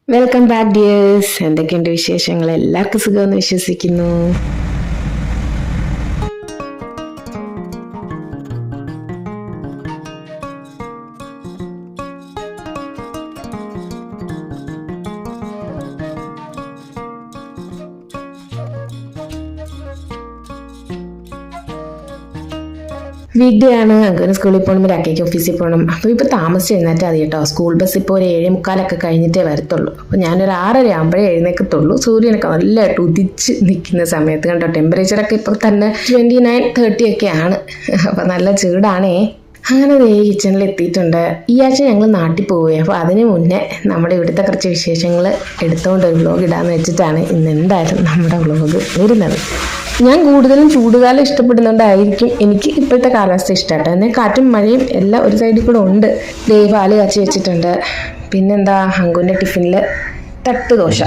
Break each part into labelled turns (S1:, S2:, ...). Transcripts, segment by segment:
S1: Welcome back dears. എന്തൊക്കെയുണ്ട് വിശേഷങ്ങൾ? എല്ലാവർക്കും സുഖമെന്ന് വിശ്വസിക്കുന്നു. വീക്ക് ഡേ ആണ്. അങ്ങനെ സ്കൂളിൽ പോകണം, രാക്കേക്ക് ഓഫീസിൽ പോകണം. അപ്പോൾ ഇപ്പോൾ താമസിച്ച് എഴുന്നേറ്റാൽ മതി കേട്ടോ. സ്കൂൾ ബസ് ഇപ്പോൾ ഒരു 7:45 കഴിഞ്ഞിട്ടേ വരത്തുള്ളൂ. അപ്പോൾ ഞാനൊരു 6:30 ആകുമ്പോഴേ എഴുന്നേക്കത്തുള്ളൂ. സൂര്യനൊക്കെ നല്ലതായിട്ട് ഉദിച്ച് നിൽക്കുന്ന സമയത്ത് കണ്ടോ. ടെമ്പറേച്ചറൊക്കെ ഇപ്പോൾ തന്നെ 29-30 ഒക്കെയാണ്. അപ്പോൾ നല്ല ചൂടാണേ. അങ്ങനെ കിച്ചണിൽ എത്തിയിട്ടുണ്ട്. ഈ ആഴ്ച ഞങ്ങൾ നാട്ടിൽ പോവുകയെ. അപ്പോൾ അതിന് മുന്നേ നമ്മുടെ ഇവിടുത്തെ കുറച്ച് വിശേഷങ്ങൾ എടുത്തുകൊണ്ട് ഒരു വ്ളോഗ് ഇടാമെന്ന് വെച്ചിട്ടാണ് ഇന്ന് എന്തായാലും നമ്മുടെ വ്ളോഗ് വരുന്നത്. ഞാൻ കൂടുതലും ചൂടുകാലം ഇഷ്ടപ്പെടുന്നുണ്ടായിരിക്കും എനിക്ക് ഇപ്പോഴത്തെ കാലാവസ്ഥ ഇഷ്ടമാട്ടോ. എന്നാൽ കാറ്റും മഴയും എല്ലാം ഒരു സൈഡിൽ കൂടെ ഉണ്ട്. പാല് കാച്ചി വെച്ചിട്ടുണ്ട്. പിന്നെന്താ, ഹങ്കുവിൻ്റെ ടിഫിനിൽ തട്ട് ദോശ,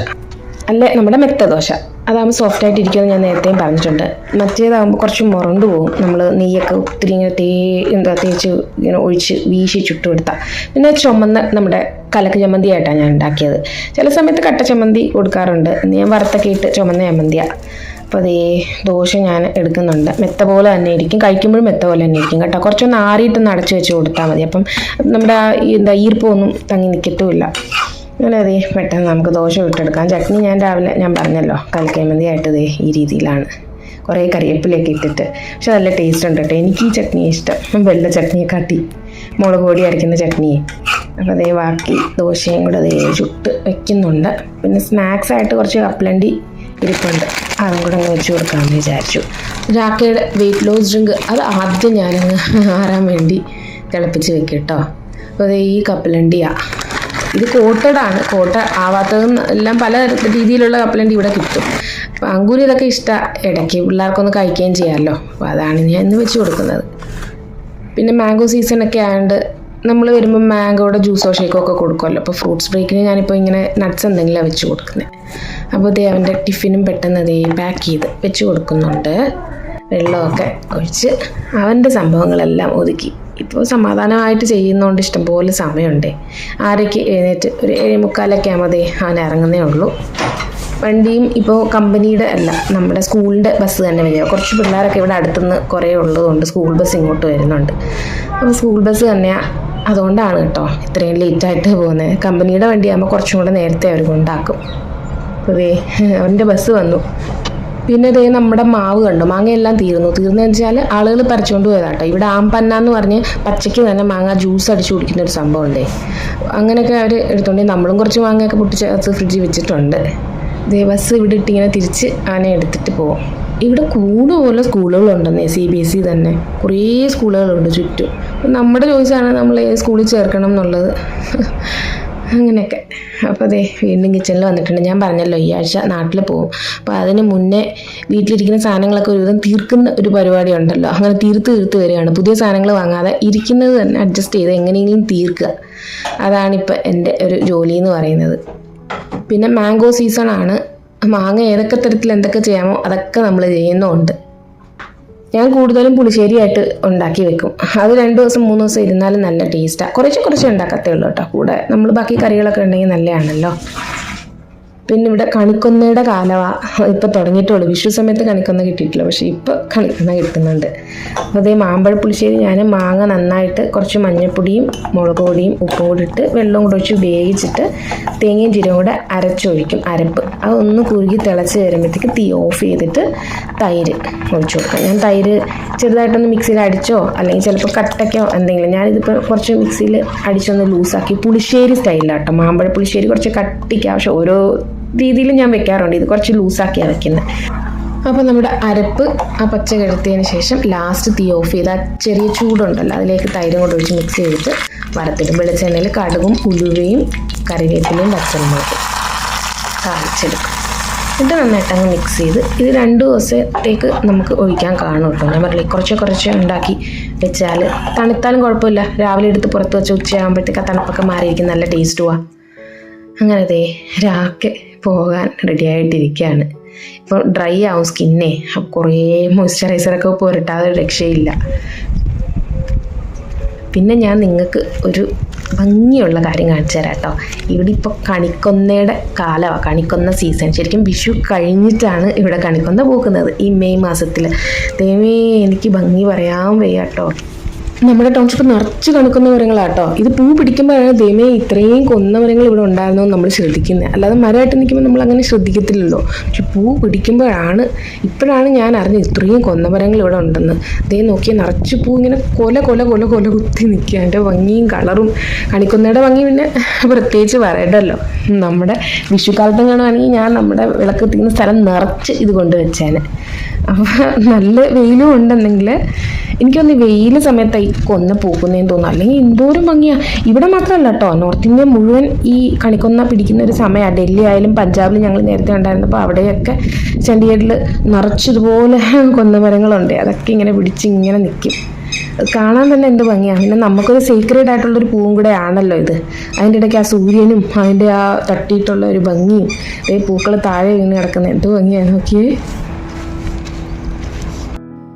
S1: അല്ലെ നമ്മുടെ മെത്ത ദോശ. അതാകുമ്പോൾ സോഫ്റ്റായിട്ട് ഇരിക്കുമെന്ന് ഞാൻ നേരത്തെയും പറഞ്ഞിട്ടുണ്ട്. മറ്റേതാകുമ്പോൾ കുറച്ച് മുറണ്ട് പോകും. നമ്മൾ നെയ്യൊക്കെ ഒത്തിരി ഇങ്ങനെ തേച്ച് ഇങ്ങനെ ഒഴിച്ച് വീശി ചുട്ടു കൊടുത്താൽ. പിന്നെ ചുമന്ന നമ്മുടെ കലക്ക് ചമ്മന്തി ആയിട്ടാണ് ഞാൻ ഉണ്ടാക്കിയത്. ചില സമയത്ത് കട്ട ചമ്മന്തി കൊടുക്കാറുണ്ട്. ഞാൻ വറുത്തൊക്കെ ഇട്ട് ചുമന്ന ചമ്മന്തിയാണ്. അപ്പോൾ ദോശ ഞാൻ എടുക്കുന്നുണ്ട്. മെത്ത പോലെ തന്നെ ഇരിക്കും, കഴിക്കുമ്പോഴും മെത്ത പോലെ തന്നെ ഇരിക്കും കേട്ടോ. കുറച്ചൊന്ന് ആറിയിട്ടൊന്ന് അടച്ചു വെച്ച് കൊടുത്താൽ മതി. അപ്പം നമ്മുടെ ഈർപ്പമൊന്നും തങ്ങി നിൽക്കത്തുമില്ല. അങ്ങനെ പെട്ടെന്ന് നമുക്ക് ദോശ ഇട്ടെടുക്കാം. ചട്നി ഞാൻ രാവിലെ ഞാൻ പറഞ്ഞല്ലോ കലക്കേമന്തിയായിട്ട് ഈ രീതിയിലാണ്, കുറേ കറിവേപ്പിലൊക്കെ ഇട്ടിട്ട്. പക്ഷെ നല്ല ടേസ്റ്റ് ഉണ്ട് കേട്ടോ. എനിക്ക് ഈ ചട്നി ഇഷ്ടം, വെള്ള ചട്നിയെ കാട്ടി മുളക് പൊടി അരയ്ക്കുന്ന ചട്നിയെ. അപ്പോൾ ബാക്കി ദോശയും കൂടെ ചുട്ട് വയ്ക്കുന്നുണ്ട്. പിന്നെ സ്നാക്സായിട്ട് കുറച്ച് കപ്പലണ്ടി ഇരിപ്പുണ്ട്, അതും കൂടെ അങ്ങ് വെച്ച് കൊടുക്കാമെന്ന് വിചാരിച്ചു. രാക്കയുടെ വെയിറ്റ് ലോസ് ഡ്രിങ്ക് അത് ആദ്യം ഞാനങ്ങ് ആറാൻ വേണ്ടി തിളപ്പിച്ച് വെക്കും കേട്ടോ. അപ്പോൾ ഈ കപ്പലണ്ടിയാണ്. ഇത് കോട്ടഡാണ്. കോട്ട ആവാത്തതും എല്ലാം പല രീതിയിലുള്ള കപ്പലണ്ടി ഇവിടെ കിട്ടും. അപ്പോൾ അങ്കൂരി ഇതൊക്കെ ഇഷ്ടമാണ്. ഇടയ്ക്ക് പിള്ളേർക്കൊന്ന് കഴിക്കുകയും ചെയ്യാമല്ലോ. അപ്പോൾ അതാണ് ഞാൻ ഇന്ന് വെച്ച് കൊടുക്കുന്നത്. പിന്നെ മാംഗോ സീസണൊക്കെ ആയതുകൊണ്ട് നമ്മൾ വരുമ്പോൾ മാംഗോയുടെ ജ്യൂസോ ഷേക്കോ ഒക്കെ കൊടുക്കുമല്ലോ. അപ്പോൾ ഫ്രൂട്ട്സ് ബ്രേക്കിന് ഞാനിപ്പോൾ ഇങ്ങനെ നട്ട്സ് എന്തെങ്കിലും വെച്ച് കൊടുക്കുന്നത്. അപ്പോൾ അവൻ്റെ ടിഫിനും പെട്ടെന്ന് പാക്ക് ചെയ്ത് വെച്ച് കൊടുക്കുന്നുണ്ട്. വെള്ളമൊക്കെ ഒഴിച്ച് അവൻ്റെ സംഭവങ്ങളെല്ലാം ഒതുക്കി. ഇപ്പോൾ സമാധാനമായിട്ട് ചെയ്യുന്നതുകൊണ്ട് ഇഷ്ടംപോലെ സമയമുണ്ടേ. 6:00 എഴുന്നേറ്റ് ഒരു 7:45 ആകുമ്പോൾ അവൻ ഇറങ്ങുന്നേ ഉള്ളൂ. വണ്ടിയും ഇപ്പോൾ കമ്പനിയുടെ അല്ല, നമ്മുടെ സ്കൂളിൻ്റെ ബസ് തന്നെ വരിക. കുറച്ച് പിള്ളേരൊക്കെ ഇവിടെ അടുത്തുനിന്ന് കുറേ ഉള്ളതുകൊണ്ട് സ്കൂൾ ബസ് ഇങ്ങോട്ട് വരുന്നുണ്ട്. അപ്പോൾ സ്കൂൾ ബസ് തന്നെയാണ്, അതുകൊണ്ടാണ് കേട്ടോ ഇത്രയും ലേറ്റായിട്ട് പോകുന്നത്. കമ്പനിയുടെ വണ്ടിയാകുമ്പോൾ കുറച്ചും കൂടെ നേരത്തെ അവർ കൊണ്ടാക്കും. അപ്പോൾ അവൻ്റെ ബസ് വന്നു. പിന്നെ നമ്മുടെ മാവ് കണ്ടു, മാങ്ങയെല്ലാം തീർന്നതെന്ന് വെച്ചാൽ ആളുകൾ പറിച്ചുകൊണ്ട് പോയതാട്ടോ. ഇവിടെ ആമ്പന്ന എന്ന് പറഞ്ഞ് പച്ചയ്ക്ക് തന്നെ മാങ്ങ ജ്യൂസ് അടിച്ച് കുടിക്കുന്ന ഒരു സംഭവം ഉണ്ടേ. അങ്ങനെയൊക്കെ അവർ എടുത്തോണ്ട് നമ്മളും കുറച്ച് മാങ്ങയൊക്കെ പൊട്ടിച്ച് ഫ്രിഡ്ജിൽ വെച്ചിട്ടുണ്ട്. ബസ് ഇവിടെ ഇട്ടിങ്ങനെ തിരിച്ച് ആനെ എടുത്തിട്ട് പോകും. ഇവിടെ കൂടുതൽ സ്കൂളുകളുണ്ടെന്നേ, CBSE തന്നെ കുറേ സ്കൂളുകളുണ്ട് ചുറ്റും. നമ്മുടെ ചോയ്സാണ് നമ്മൾ ഏത് സ്കൂളിൽ ചേർക്കണം എന്നുള്ളത്. അങ്ങനെയൊക്കെ. അപ്പോൾ വീണ്ടും കിച്ചണിൽ വന്നിട്ടുണ്ട്. ഞാൻ പറഞ്ഞല്ലോ ഈ ആഴ്ച നാട്ടിൽ പോകും. അപ്പോൾ അതിന് മുന്നേ വീട്ടിലിരിക്കുന്ന സാധനങ്ങളൊക്കെ ഒരുവിധം തീർക്കുന്ന ഒരു പരിപാടി ഉണ്ടല്ലോ. അങ്ങനെ തീർത്ത് വരികയാണ്. പുതിയ സാധനങ്ങൾ വാങ്ങാതെ ഇരിക്കുന്നത് തന്നെ അഡ്ജസ്റ്റ് ചെയ്ത് എങ്ങനെയെങ്കിലും തീർക്കുക. അതാണിപ്പോൾ എൻ്റെ ഒരു ജോലി എന്ന് പറയുന്നത്. പിന്നെ മാംഗോ സീസണാണ്. മാങ്ങ ഏതൊക്കെ തരത്തിൽ എന്തൊക്കെ ചെയ്യാമോ അതൊക്കെ നമ്മൾ ചെയ്യുന്നുമുണ്ട്. ഞാൻ കൂടുതലും പുളിശ്ശേരിയായിട്ട് ഉണ്ടാക്കി വെക്കും. അത് 2 ദിവസം 3 ദിവസം ഇരുന്നാലും നല്ല ടേസ്റ്റാണ്. കുറച്ച് ഉണ്ടാക്കത്തേ ഉള്ളൂ കേട്ടോ. കൂടെ നമ്മൾ ബാക്കി കറികളൊക്കെ ഉണ്ടെങ്കിൽ നല്ലതാണല്ലോ. പിന്നെ ഇവിടെ കണിക്കൊന്നയുടെ കാലമാണ് ഇപ്പോൾ തുടങ്ങിയിട്ടുള്ളൂ. വിഷു സമയത്ത് കണിക്കൊന്ന കിട്ടിയിട്ടില്ല, പക്ഷേ ഇപ്പോൾ കണിക്കൊന്ന കിട്ടുന്നുണ്ട്. അപ്പോൾ മാമ്പഴ പുളിശ്ശേരി ഞാൻ മാങ്ങ നന്നായിട്ട് കുറച്ച് മഞ്ഞൾപ്പൊടിയും മുളക് പൊടിയും ഉപ്പും കൂടി ഇട്ട് വെള്ളവും കൂടെ ഒഴിച്ച് വേവിച്ചിട്ട് തേങ്ങയും ജീരകവും കൂടെ അരച്ചൊഴിക്കും. അരപ്പ് അതൊന്ന് കുറുകി തിളച്ച് വരുമ്പോഴത്തേക്ക് തീ ഓഫ് ചെയ്തിട്ട് തൈര് ഒഴിച്ചു കൊടുക്കാം. ഞാൻ തൈര് ചെറുതായിട്ടൊന്ന് മിക്സിയിൽ അടിച്ചോ അല്ലെങ്കിൽ ചിലപ്പോൾ കട്ടയ്ക്കോ എന്തെങ്കിലും. ഞാനിതിപ്പോൾ കുറച്ച് മിക്സിയിൽ അടിച്ചൊന്ന് ലൂസാക്കി പുളിശ്ശേരി സ്റ്റൈലിലാട്ടോ. മാമ്പഴ പുളിശ്ശേരി കുറച്ച് കട്ടിക്കാം, പക്ഷെ ഓരോ രീതിയിലും ഞാൻ വെക്കാറുണ്ട്. ഇത് കുറച്ച് ലൂസാക്കിയാണ് വെക്കുന്നത്. അപ്പോൾ നമ്മുടെ അരപ്പ് ആ പച്ച കെടുത്തതിന് ശേഷം ലാസ്റ്റ് തീ ഓഫ് ചെയ്ത് ആ ചെറിയ ചൂടുണ്ടല്ലോ അതിലേക്ക് തൈരും കൂടെ ഒഴിച്ച് മിക്സ് ചെയ്തിട്ട് വറുത്തിടും. വെളിച്ചെണ്ണയിൽ കടുകും ഉലുവയും കറിവേപ്പിലയും പച്ചമുളകും താളിച്ചെടുക്കും. ഇത് നന്നായിട്ടങ്ങ് മിക്സ് ചെയ്ത് ഇത് 2 ദിവസത്തേക്ക് നമുക്ക് ഒഴിക്കാൻ കാണും കേട്ടോ. ഞാൻ പറഞ്ഞില്ലേ കുറച്ച് ഉണ്ടാക്കി വെച്ചാൽ തണുത്താലും കുഴപ്പമില്ല. രാവിലെ എടുത്ത് പുറത്ത് വെച്ച് ഉച്ചയാകുമ്പോഴത്തേക്ക് ആ തണുപ്പൊക്കെ മാറിയിരിക്കും, നല്ല ടേസ്റ്റുമാണ്. അങ്ങനെ രാക്കെ പോകാൻ റെഡി ആയിട്ടിരിക്കുകയാണ്. ഇപ്പോൾ ഡ്രൈ ആവും സ്കിന്നേ. കുറേ മോയ്സ്ചറൈസറൊക്കെ പുരട്ടാതെ രക്ഷയില്ല. പിന്നെ ഞാൻ നിങ്ങൾക്ക് ഒരു ഭംഗിയുള്ള കാര്യം കാണിച്ചു തരാം കേട്ടോ. ഇവിടെ ഇപ്പോൾ കണിക്കൊന്നയുടെ കാലമാണ്, കണിക്കൊന്ന സീസൺ. ശരിക്കും വിഷു കഴിഞ്ഞിട്ടാണ് ഇവിടെ കണിക്കൊന്ന പൂക്കുന്നത്, ഈ മെയ് മാസത്തിൽ. ദൈവമേ, എനിക്ക് ഭംഗി പറയാൻ വയ്യ കേട്ടോ. നമ്മുടെ ടൗൺഷിപ്പ് നിറച്ച് കണിക്കൊന്ന മരങ്ങളാട്ടോ. ഇത് പൂ പിടിക്കുമ്പോഴാണ് ദൈവമേ ഇത്രയും കൊന്ന മരങ്ങൾ ഇവിടെ ഉണ്ടായിരുന്നോ നമ്മൾ ശ്രദ്ധിക്കുന്നത്. അല്ലാതെ മരമായിട്ട് നിൽക്കുമ്പോൾ നമ്മൾ അങ്ങനെ ശ്രദ്ധിക്കത്തില്ലല്ലോ. പക്ഷെ പൂ ഇപ്പോഴാണ് ഞാൻ അറിഞ്ഞത് ഇത്രയും കൊന്ന മരങ്ങൾ ഇവിടെ ഉണ്ടെന്ന്. ദേ നോക്കിയാൽ നിറച്ച് പൂ ഇങ്ങനെ കൊല കൊല കൊല കൊല കുത്തി നിൽക്കുക. അതിൻ്റെ ഭംഗിയും കളറും, കണിക്കൊന്നയുടെ ഭംഗി പിന്നെ പ്രത്യേകിച്ച് പറയണ്ടല്ലോ. നമ്മുടെ വിഷുക്കാലത്തും കാണുകയാണെങ്കിൽ ഞാൻ നമ്മുടെ വിളക്ക് എത്തിക്കുന്ന സ്ഥലം നിറച്ച് ഇത് കൊണ്ട് വെച്ചേനെ. അപ്പോൾ നല്ല വെയിലും ഉണ്ടെന്നെങ്കിൽ എനിക്കൊന്ന് വെയിൽ സമയത്ത് ഈ കൊന്ന പൂക്കുന്നതെന്ന് തോന്നുന്നു. അല്ലെങ്കിൽ എന്തോരം ഭംഗിയാണ്. ഇവിടെ മാത്രമല്ല കേട്ടോ, നോർത്ത് ഇന്ത്യ മുഴുവൻ ഈ കണിക്കൊന്ന പിടിക്കുന്ന ഒരു സമയമാണ്. ഡൽഹി ആയാലും പഞ്ചാബിലും ഞങ്ങൾ നേരത്തെ ഉണ്ടായിരുന്നപ്പോൾ അവിടെയൊക്കെ ചണ്ഡീഗഡിൽ നിറച്ചതുപോലെ കൊന്ന മരങ്ങളുണ്ട്. അതൊക്കെ ഇങ്ങനെ പിടിച്ച് ഇങ്ങനെ നിൽക്കും. കാണാൻ തന്നെ എന്ത് ഭംഗിയാണ്. പിന്നെ നമുക്കൊരു സീക്രട്ട് ആയിട്ടുള്ളൊരു പൂവും കൂടെ ആണല്ലോ ഇത്. അതിൻ്റെ ഇടയ്ക്ക് ആ സൂര്യനും അതിൻ്റെ ആ തട്ടിയിട്ടുള്ള ഒരു ഭംഗിയും പൂക്കൾ താഴെ വീണ് കിടക്കുന്നത് എന്ത് ഭംഗിയാണ് നോക്കിയേ.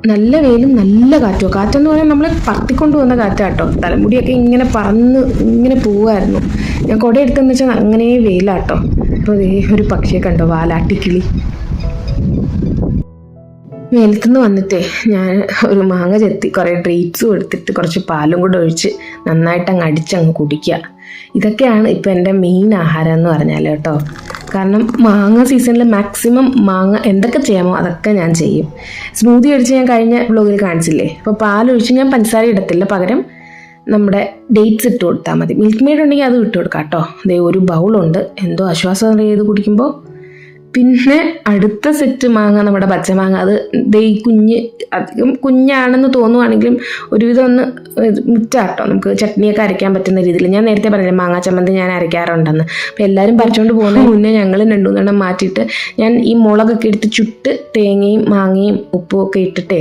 S1: നല്ല വെയിലും നല്ല കാറ്റുമോ. കാറ്റെന്ന് പറഞ്ഞാൽ നമ്മളെ പറത്തിക്കൊണ്ട് പോകുന്ന കാറ്റാട്ടോ. തലമുടിയൊക്കെ ഇങ്ങനെ പറന്ന് ഇങ്ങനെ പോവായിരുന്നു. ഞാൻ കുട എടുത്തെന്ന് വെച്ചാൽ അങ്ങനെ വെയിലാട്ടോ. അപ്പോൾ ഒരു പക്ഷിയെ കണ്ടോ, വാലാട്ടിക്കിളി. വെയിലത്തുനിന്ന് വന്നിട്ടേ ഞാൻ ഒരു മാങ്ങ ചെത്തി കുറേ ഡ്രേറ്റ്സും എടുത്തിട്ട് കുറച്ച് പാലും കൂടെ ഒഴിച്ച് നന്നായിട്ട് അങ്ങ് അടിച്ചങ്ങ് കുടിക്കുക. ഇതൊക്കെയാണ് ഇപ്പം എൻ്റെ മെയിൻ ആഹാരം എന്ന് പറഞ്ഞാൽ കേട്ടോ. കാരണം മാങ്ങ സീസണിൽ മാക്സിമം മാങ്ങ എന്തൊക്കെ ചെയ്യാമോ അതൊക്കെ ഞാൻ ചെയ്യും. സ്മൂതി അടിച്ച് ഞാൻ കഴിഞ്ഞ വ്ലോഗിൽ കാണിച്ചില്ലേ. അപ്പോൾ പാലൊഴിച്ച് ഞാൻ പഞ്ചസാര ഇടത്തില്ല, പകരം നമ്മുടെ ഡേറ്റ്സ് ഇട്ട് കൊടുത്താൽ മതി. മിൽക്ക് മെയ്ഡ് ഉണ്ടെങ്കിൽ അത് ഇട്ട് കൊടുക്കാം കേട്ടോ. ദേ ഒരു ബൗളുണ്ട്, എന്തോ ആശ്വാസം ചെയ്ത് കുടിക്കുമ്പോൾ. പിന്നെ അടുത്ത സെറ്റ് മാങ്ങ, നമ്മുടെ പച്ചമാങ്ങ. അത് ദേ അധികം കുഞ്ഞാണെന്ന് തോന്നുവാണെങ്കിലും ഒരുവിധം ഒന്ന് മുറ്റാട്ടോ. നമുക്ക് ചട്നിയൊക്കെ അരയ്ക്കാൻ പറ്റുന്ന രീതിയിൽ. ഞാൻ നേരത്തെ പറഞ്ഞില്ലേ മാങ്ങാ ചമ്മന്തി ഞാൻ അരയ്ക്കാറുണ്ടെന്ന്. അപ്പോൾ എല്ലാവരും പറിച്ചുകൊണ്ട് പോകുന്നതിന് മുന്നേ ഞങ്ങൾ 2-3 മാറ്റിയിട്ട് ഞാൻ ഈ മുളകൊക്കെ എടുത്ത് ചുട്ട് തേങ്ങയും മാങ്ങയും ഉപ്പും ഒക്കെ ഇട്ടിട്ടേ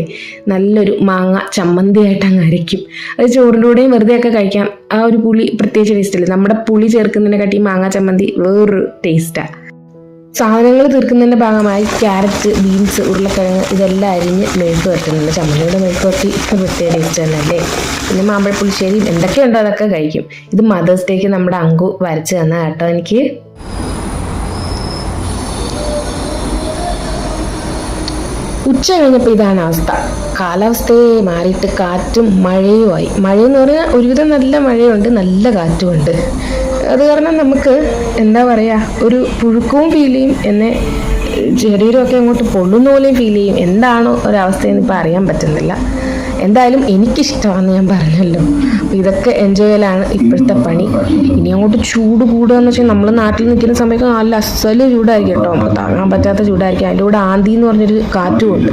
S1: നല്ലൊരു മാങ്ങ ചമ്മന്തിയായിട്ട് അങ്ങ് അരയ്ക്കും. അത് ചോറിൻ്റെ കൂടെയും വെറുതെയൊക്കെ കഴിക്കാം. ആ ഒരു പുളി പ്രത്യേകിച്ച് ടേസ്റ്റില്ല. നമ്മുടെ പുളി ചേർക്കുന്നതിനെക്കാട്ടി മാങ്ങാ ചമ്മന്തി വേറൊരു ടേസ്റ്റാണ്. സാധനങ്ങൾ തീർക്കുന്നതിൻ്റെ ഭാഗമായി ക്യാരറ്റ്, ബീൻസ്, ഉരുളക്കിഴങ്ങ് ഇതെല്ലാം അരിഞ്ഞ് മെഴുക്ക് വരട്ടുന്നുണ്ട്. ചമ്മന്തിയുടെ മെഴുക്ക് വരട്ടി പ്രത്യേക ടേസ്റ്റ് തന്നെ അല്ലേ. പിന്നെ മാമ്പഴപ്പുളിശ്ശേരിയും എന്തൊക്കെയുണ്ടോ അതൊക്കെ കഴിക്കും. ഇത് മദേഴ്സ് ഡേക്ക് നമ്മുടെ അങ്കു വരച്ച് തന്ന കേട്ടോ എനിക്ക്. ഉച്ച കഴിഞ്ഞപ്പോൾ ഇതാണ് അവസ്ഥ. കാലാവസ്ഥയെ മാറിയിട്ട് കാറ്റും മഴയുമായി. മഴയെന്ന് പറഞ്ഞാൽ ഒരുവിധം നല്ല മഴയുണ്ട്, നല്ല കാറ്റുമുണ്ട്. അത് കാരണം നമുക്ക് എന്താ പറയുക, ഒരു പുഴുക്കവും ഫീൽ ചെയ്യും, എന്നെ ശരീരമൊക്കെ അങ്ങോട്ട് പൊള്ളുന്ന പോലെയും ഫീൽ ചെയ്യും. എന്താണോ ഒരവസ്ഥയെന്ന് ഇപ്പോൾ അറിയാൻ പറ്റുന്നില്ല. എന്തായാലും എനിക്കിഷ്ടമാണെന്ന് ഞാൻ പറഞ്ഞല്ലോ. അപ്പോൾ ഇതൊക്കെ എൻജോയ് ചെയ്യലാണ് ഇപ്പോഴത്തെ പണി. ഇനി അങ്ങോട്ട് ചൂട് കൂടുകയെന്ന് വെച്ചാൽ നമ്മൾ നാട്ടിൽ നിൽക്കുന്ന സമയത്ത് നല്ല അസല് ചൂടായിരിക്കും കേട്ടോ. നമുക്ക് താങ്ങാൻ പറ്റാത്ത ചൂടായിരിക്കും. അതിൻ്റെ കൂടെ ആന്തി എന്ന് പറഞ്ഞൊരു കാറ്റുമുണ്ട്.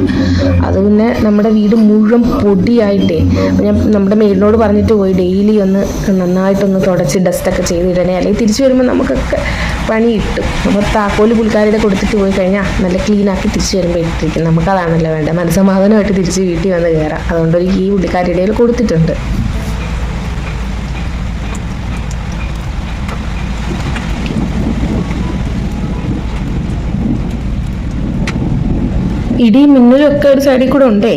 S1: അത് പിന്നെ നമ്മുടെ വീട് മുഴുവൻ പൊടിയായിട്ടേ. അപ്പോൾ ഞാൻ നമ്മുടെ മെയ്ഡിനോട് പറഞ്ഞിട്ട് പോയി ഡെയിലി ഒന്ന് നന്നായിട്ടൊന്ന് തുടച്ച് ഡസ്റ്റൊക്കെ ചെയ്തിടണേ, അല്ലെങ്കിൽ തിരിച്ചു വരുമ്പോൾ നമുക്കൊക്കെ പണി കിട്ടും. നമ്മൾ താക്കോല് പുൽക്കാരിയുടെ കൊടുത്തിട്ട് പോയി കഴിഞ്ഞാൽ നല്ല ക്ലീനാക്കി തിരിച്ചു വരുമ്പോൾ ഇട്ടിരിക്കും. നമുക്കതാണല്ലോ വേണ്ടത്, മനസ്സമാധാനമായിട്ട് തിരിച്ച് വീട്ടിൽ വന്ന് കയറാം. അതുകൊണ്ട് ഈ പുള്ളിക്കാരിടയിൽ കൊടുത്തിട്ടുണ്ട്. ഇടിയും മിന്നലും ഒക്കെ ഒരു സൈഡിൽ കൂടെ ഉണ്ടേ.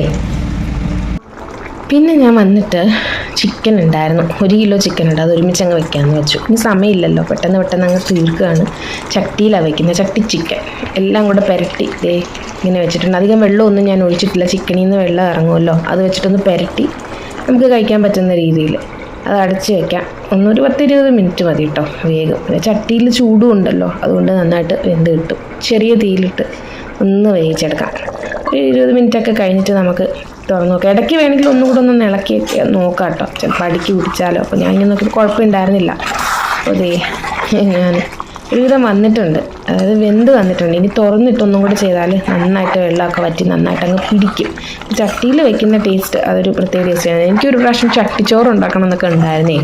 S1: പിന്നെ ഞാൻ വന്നിട്ട് ചിക്കൻ ഉണ്ടായിരുന്നു, 1 കിലോ ചിക്കൻ ഉണ്ട്. അത് ഒരുമിച്ച് അങ്ങ് വെക്കാമെന്ന് വെച്ചു. ഇനി സമയമില്ലല്ലോ, പെട്ടെന്ന് അങ്ങ് തീർക്കുകയാണ്. ചട്ടിയിലാണ് വയ്ക്കുന്നത്, ചട്ടി ചിക്കൻ എല്ലാം കൂടെ പുരട്ടി ഇങ്ങനെ വെച്ചിട്ടുണ്ട്. അധികം വെള്ളമൊന്നും ഞാൻ ഒഴിച്ചിട്ടില്ല, ചിക്കനിൽ നിന്ന് വെള്ളം ഇറങ്ങുമല്ലോ. അത് വെച്ചിട്ടൊന്ന് പുരട്ടി നമുക്ക് കഴിക്കാൻ പറ്റുന്ന രീതിയിൽ അത് അടച്ച് വയ്ക്കാം. ഒരു 10-20 മിനിറ്റ് മതി കേട്ടോ, വേഗം. പിന്നെ ചട്ടിയിൽ ചൂടും ഉണ്ടല്ലോ, അതുകൊണ്ട് നന്നായിട്ട് വെന്ത് കിട്ടും. ചെറിയ തീയിലിട്ട് ഒന്ന് വേവിച്ചെടുക്കാം. 20 മിനിറ്റൊക്കെ കഴിഞ്ഞിട്ട് നമുക്ക് തുറന്നു നോക്കാം. ഇടയ്ക്ക് വേണമെങ്കിൽ ഒന്നുകൂടെ ഒന്ന് ഇളക്കി നോക്കാം കേട്ടോ, ചിലപ്പോൾ അടുക്കി പിടിച്ചാലോ. അപ്പോൾ ഞാൻ ഇങ്ങനെ നോക്കിയപ്പോൾ കുഴപ്പമുണ്ടായിരുന്നില്ല. അപ്പോൾ ഞാൻ ഒരുവിധം വന്നിട്ടുണ്ട്, അതായത് വെന്ത് വന്നിട്ടുണ്ട്. ഇനി തുറന്നിട്ടൊന്നും കൂടെ ചെയ്താൽ നന്നായിട്ട് വെള്ളമൊക്കെ വറ്റി നന്നായിട്ട് അങ്ങ് പിടിക്കും. ചട്ടിയിൽ വെക്കുന്ന ടേസ്റ്റ് അതൊരു പ്രത്യേക ടേസ്റ്റാണ്. എനിക്കൊരു പ്രാവശ്യം ചട്ടിച്ചോറ് ഉണ്ടാക്കണം എന്നൊക്കെ ഉണ്ടായിരുന്നേ.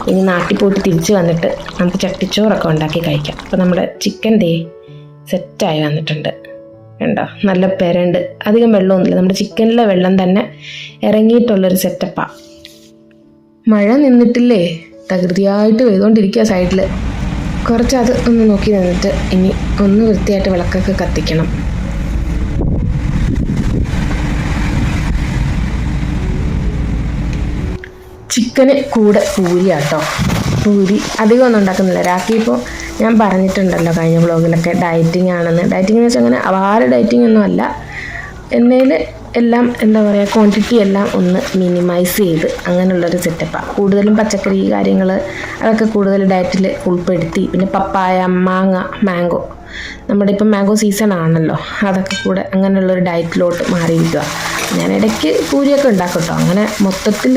S1: ഇനി നാട്ടിൽ പോയിട്ട് തിരിച്ച് വന്നിട്ട് നമുക്ക് ചട്ടിച്ചോറൊക്കെ ഉണ്ടാക്കി കഴിക്കാം. അപ്പോൾ നമ്മുടെ ചിക്കൻ സെറ്റായി വന്നിട്ടുണ്ട് കണ്ടോ, നല്ല പെരണ്ട്, അധികം വെള്ളമൊന്നുമില്ല. നമ്മുടെ ചിക്കനിലെ വെള്ളം തന്നെ ഇറങ്ങിയിട്ടുള്ളൊരു സെറ്റപ്പാണ്. മഴ നിന്നിട്ടില്ലേ, തകൃതിയായിട്ട് പെയ്തുകൊണ്ടിരിക്കുക സൈഡിൽ. കുറച്ച് അത് ഒന്ന് നോക്കി നിന്നിട്ട് ഇനി ഒന്ന് വൃത്തിയായിട്ട് വിളക്കൊക്കെ കത്തിക്കണം. ചിക്കന് കൂടെ പൂരിയാട്ടോ. പൂരി അധികം ഒന്നും ഉണ്ടാക്കുന്നില്ല. രാഖി ഇപ്പോൾ ഞാൻ പറഞ്ഞിട്ടുണ്ടല്ലോ കഴിഞ്ഞ വ്ളോഗിലൊക്കെ ഡയറ്റിംഗ് ആണെന്ന്. ഡയറ്റിംഗ് എന്ന് വെച്ചാൽ അങ്ങനെ അപാര ഡയറ്റിംഗ് ഒന്നും അല്ല, എന്നതിൽ എല്ലാം എന്താ പറയുക, ക്വാണ്ടിറ്റി എല്ലാം ഒന്ന് മിനിമൈസ് ചെയ്ത് അങ്ങനെയുള്ളൊരു സെറ്റപ്പാണ്. കൂടുതലും പച്ചക്കറി കാര്യങ്ങൾ അതൊക്കെ കൂടുതൽ ഡയറ്റിൽ ഉൾപ്പെടുത്തി, പിന്നെ പപ്പായ, മാംഗോ, നമ്മുടെ ഇപ്പം മാംഗോ സീസൺ ആണല്ലോ, അതൊക്കെ കൂടെ അങ്ങനെയുള്ളൊരു ഡയറ്റിലോട്ട് മാറിയിരിക്കുക. ഞാൻ ഇടയ്ക്ക് പൂരിയൊക്കെ ഉണ്ടാക്കും കേട്ടോ. അങ്ങനെ മൊത്തത്തിൽ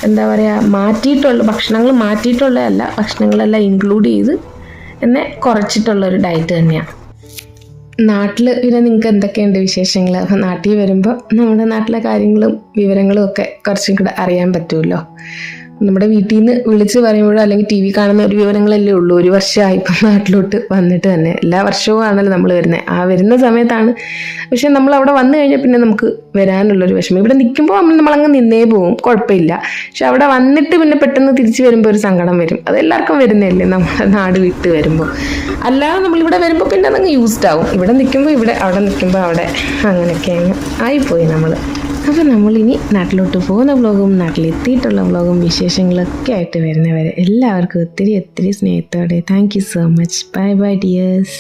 S1: എന്താ പറയുക, ഭക്ഷണങ്ങൾ മാറ്റിയിട്ടുള്ളതല്ല, ഭക്ഷണങ്ങളെല്ലാം ഇൻക്ലൂഡ് ചെയ്ത് എന്നെ കുറച്ചിട്ടുള്ളൊരു ഡയറ്റ് തന്നെയാണ്. നാട്ടിൽ പിന്നെ നിങ്ങൾക്ക് എന്തൊക്കെയുണ്ട് വിശേഷങ്ങൾ? അപ്പം നാട്ടിൽ വരുമ്പോൾ നമ്മുടെ നാട്ടിലെ കാര്യങ്ങളും വിവരങ്ങളും ഒക്കെ കുറച്ചും കൂടെ അറിയാൻ പറ്റുമല്ലോ. നമ്മുടെ വീട്ടിൽ നിന്ന് വിളിച്ച് പറയുമ്പോഴോ അല്ലെങ്കിൽ ടി വി കാണുന്ന ഒരു വിവരങ്ങളല്ലേ ഉള്ളൂ. 1 വർഷമായി ഇപ്പം നാട്ടിലോട്ട് വന്നിട്ട് തന്നെ. എല്ലാ വർഷവും ആണല്ലോ നമ്മൾ വരുന്നത്. ആ വരുന്ന സമയത്താണ്, പക്ഷെ നമ്മൾ അവിടെ വന്നു കഴിഞ്ഞാൽ പിന്നെ നമുക്ക് വരാനുള്ളൊരു വിഷമം. ഇവിടെ നിൽക്കുമ്പോൾ നമ്മളങ്ങ് നിന്നേ പോവും, കുഴപ്പമില്ല. പക്ഷെ അവിടെ വന്നിട്ട് പിന്നെ പെട്ടെന്ന് തിരിച്ച് വരുമ്പോൾ ഒരു സങ്കടം വരും. അത് എല്ലാവർക്കും വരുന്നതല്ലേ നമ്മുടെ നാട് വിട്ട് വരുമ്പോൾ. അല്ലാതെ നമ്മളിവിടെ വരുമ്പോൾ പിന്നെ അതങ്ങ് യൂസ്ഡ് ആവും. ഇവിടെ നിൽക്കുമ്പോൾ ഇവിടെ, അവിടെ നിൽക്കുമ്പോൾ അവിടെ, അങ്ങനെയൊക്കെ അങ്ങ് ആയിപ്പോയി നമ്മൾ. അപ്പോൾ നമ്മളിനി നാട്ടിലോട്ട് പോകുന്ന വ്ളോഗും നാട്ടിലെത്തിയിട്ടുള്ള വ്ളോഗും വിശേഷങ്ങളൊക്കെ ആയിട്ട് വരുന്നവരെ എല്ലാവർക്കും ഒത്തിരി ഒത്തിരി സ്നേഹത്തോടെ thank you so much. Bye bye dears.